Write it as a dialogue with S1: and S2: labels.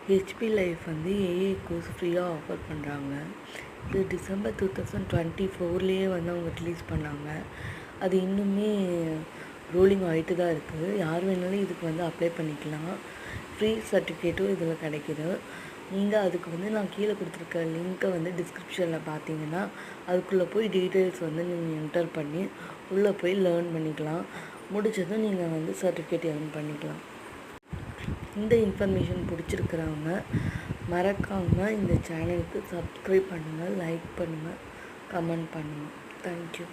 S1: HP life வந்து AI course ஃப்ரீயாக offer பண்ணுறாங்க. இது டிசம்பர் 2024 வந்து அவங்க ரிலீஸ் பண்ணாங்க. அது இன்னுமே ரோலிங் ஆகிட்டு தான் இருக்குது. யார் வேணாலும் இதுக்கு வந்து அப்ளை பண்ணிக்கலாம். ஃப்ரீ சர்டிஃபிகேட்டும் இதில் கிடைக்கிது. நீங்கள் அதுக்கு வந்து நான் கீழே கொடுத்துருக்க லிங்க்கை வந்து டிஸ்கிரிப்ஷனில் பார்த்தீங்கன்னா அதுக்குள்ளே போய் டீட்டெயில்ஸ் வந்து நீங்கள் என்டர் பண்ணி உள்ளே போய் லேர்ன் பண்ணிக்கலாம். முடிச்சதும் நீங்கள் வந்து சர்டிஃபிகேட் ஏர்ன் பண்ணிக்கலாம். இந்த இன்ஃபர்மேஷன் பிடிச்சிருக்கிறவங்க மறக்காமல் இந்த சேனலுக்கு சப்ஸ்கிரைப் பண்ணுங்கள், லைக் பண்ணுங்கள், கமெண்ட் பண்ணுங்கள். தேங்க்யூ.